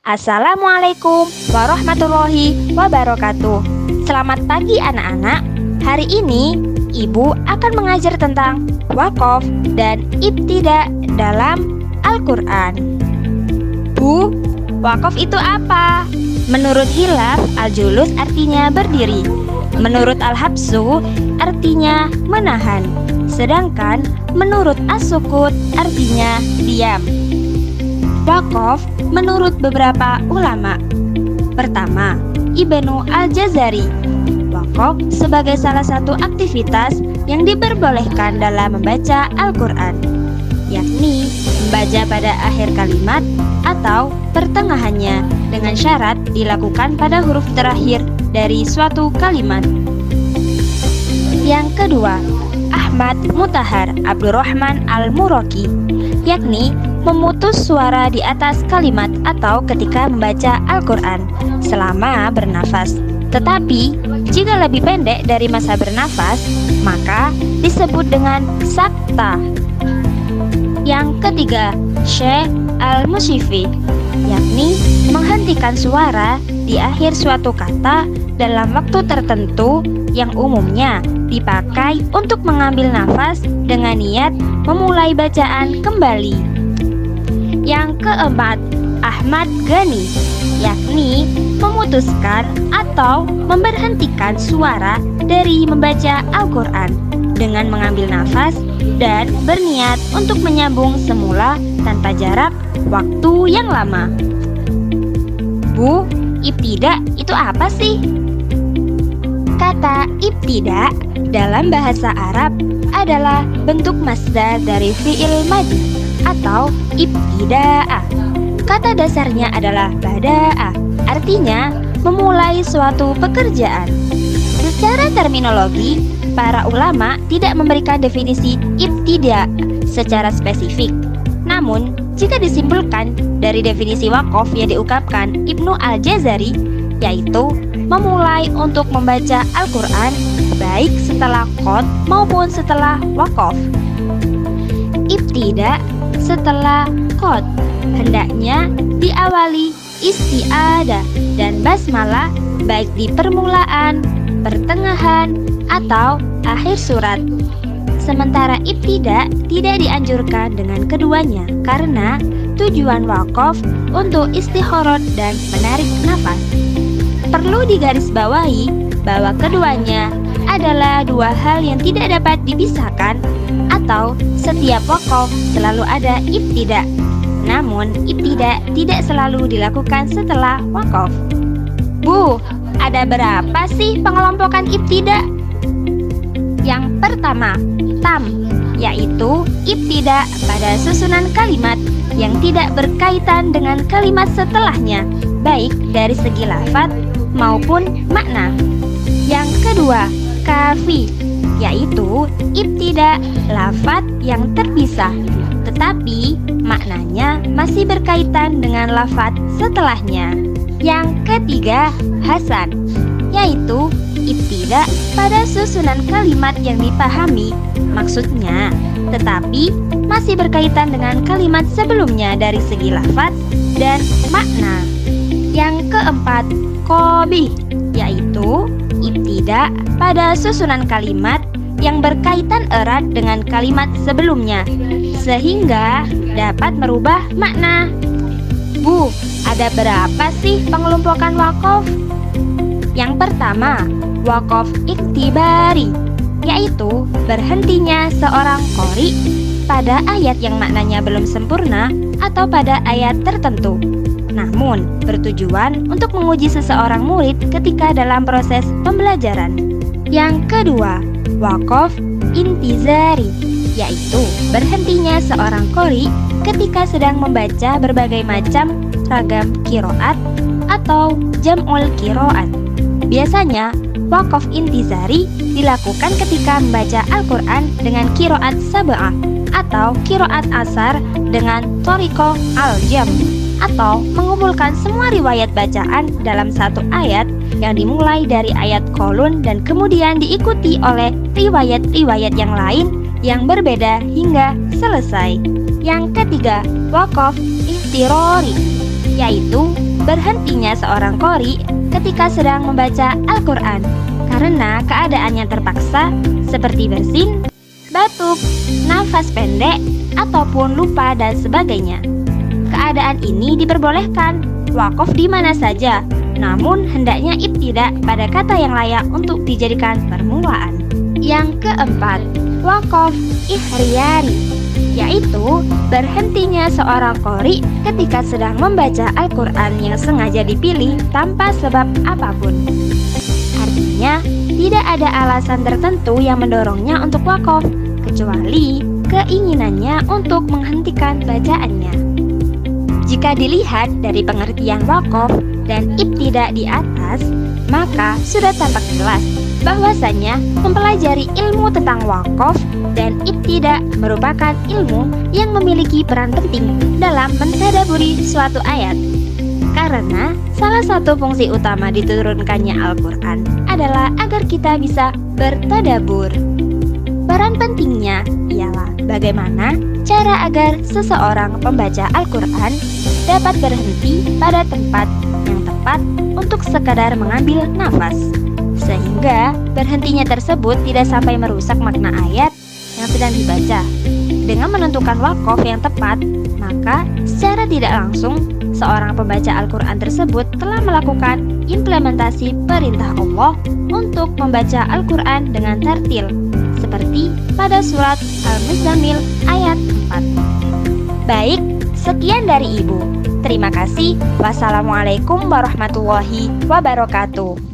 Assalamualaikum warahmatullahi wabarakatuh. Selamat pagi anak-anak. Hari ini Ibu akan mengajar tentang wakaf dan ibtida dalam Al-Quran. Bu, wakaf itu apa? Menurut Hilaf, al-julus artinya berdiri. Menurut al-habsu artinya menahan. Sedangkan menurut as-sukut artinya diam. Wakaf menurut beberapa ulama. Pertama, Ibnu Al-Jazari. Wakaf sebagai salah satu aktivitas yang diperbolehkan dalam membaca Al-Quran, yakni membaca pada akhir kalimat atau pertengahannya dengan syarat dilakukan pada huruf terakhir dari suatu kalimat. Yang kedua, Ahmad Mutahar Abdurrahman Al-Muraki, yakni memutus suara di atas kalimat atau ketika membaca Al-Quran selama bernafas. Tetapi jika lebih pendek dari masa bernafas, maka disebut dengan sakta. Yang ketiga, Syekh Al-Musyifi, yakni menghentikan suara di akhir suatu kata dalam waktu tertentu yang umumnya dipakai untuk mengambil nafas dengan niat memulai bacaan kembali. Yang keempat, Ahmad Ghani, yakni memutuskan atau memberhentikan suara dari membaca Al-Quran dengan mengambil nafas dan berniat untuk menyambung semula tanpa jarak waktu yang lama. Bu, ibtida itu apa sih? Kata ibtida dalam bahasa Arab adalah bentuk masdar dari fi'il madhi atau ibtida'a. Kata dasarnya adalah bada'a, artinya memulai suatu pekerjaan. Secara terminologi, para ulama tidak memberikan definisi ibtida secara spesifik. Namun, jika disimpulkan dari definisi wakaf yang diungkapkan Ibnu Al-Jazari, yaitu memulai untuk membaca Al-Quran baik setelah qad maupun setelah wakaf. Ibtida setelah qad hendaknya diawali isti'adah dan basmalah baik di permulaan, pertengahan, atau akhir surat. Sementara ibtida tidak dianjurkan dengan keduanya karena tujuan wakaf untuk istikharah dan menarik nafas. Perlu digarisbawahi bahwa keduanya adalah dua hal yang tidak dapat dipisahkan, atau setiap wakaf selalu ada ibtida. Namun ibtida tidak selalu dilakukan setelah wakaf. Bu, ada berapa sih pengelompokan ibtida? Yang pertama, tam, yaitu ibtida pada susunan kalimat yang tidak berkaitan dengan kalimat setelahnya, baik dari segi lafaz maupun makna. Yang kedua, kafi, yaitu ibtida lafaz yang terpisah tetapi maknanya masih berkaitan dengan lafaz setelahnya. Yang ketiga, hasan, yaitu ibtida pada susunan kalimat yang dipahami maksudnya tetapi masih berkaitan dengan kalimat sebelumnya dari segi lafaz dan makna. Yang keempat, qabih, yaitu ibtida pada susunan kalimat yang berkaitan erat dengan kalimat sebelumnya sehingga dapat merubah makna. Bu, ada berapa sih pengelompokan wakaf? Yang pertama, wakaf iktibari, yaitu berhentinya seorang qori pada ayat yang maknanya belum sempurna atau pada ayat tertentu, namun bertujuan untuk menguji seseorang murid ketika dalam proses pembelajaran. Yang kedua, wakaf intizari, yaitu berhentinya seorang qori ketika sedang membaca berbagai macam ragam qiraat atau jam'ul qiraat. Biasanya, wakaf intizari dilakukan ketika membaca Al-Quran dengan qiraat sab'ah atau qiraat asar dengan thariqah al-jam, atau mengumpulkan semua riwayat bacaan dalam satu ayat yang dimulai dari ayat qalun dan kemudian diikuti oleh riwayat-riwayat yang lain yang berbeda hingga selesai. Yang ketiga, wakaf istirori, yaitu berhentinya seorang qori ketika sedang membaca Al-Quran karena keadaan yang terpaksa seperti bersin, batuk, nafas pendek, ataupun lupa dan sebagainya. Keadaan ini diperbolehkan wakaf di mana saja, namun hendaknya ibtidak pada kata yang layak untuk dijadikan permulaan. Yang keempat, wakaf ikhtiyari, yaitu berhentinya seorang qori ketika sedang membaca Al-Quran yang sengaja dipilih tanpa sebab apapun. Artinya, tidak ada alasan tertentu yang mendorongnya untuk wakaf, kecuali keinginannya untuk menghentikan bacaannya. Jika dilihat dari pengertian wakaf dan ibtidak di atas, maka sudah tampak jelas bahwasanya mempelajari ilmu tentang wakaf dan ibtidak merupakan ilmu yang memiliki peran penting dalam mentadaburi suatu ayat. Karena salah satu fungsi utama diturunkannya Al-Quran adalah agar kita bisa bertadabur. Peran pentingnya ialah bagaimana cara agar seseorang pembaca Al-Quran dapat berhenti pada tempat yang tepat untuk sekadar mengambil nafas, sehingga berhentinya tersebut tidak sampai merusak makna ayat yang sedang dibaca. Dengan menentukan wakaf yang tepat, maka secara tidak langsung seorang pembaca Al-Quran tersebut telah melakukan implementasi perintah Allah untuk membaca Al-Quran dengan tartil, seperti pada surat Al-Muzammil ayat 4. Baik, sekian dari Ibu. Terima kasih. Wassalamualaikum warahmatullahi wabarakatuh.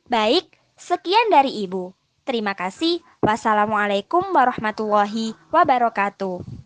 Baik, sekian dari Ibu. Terima kasih. Wassalamualaikum warahmatullahi wabarakatuh.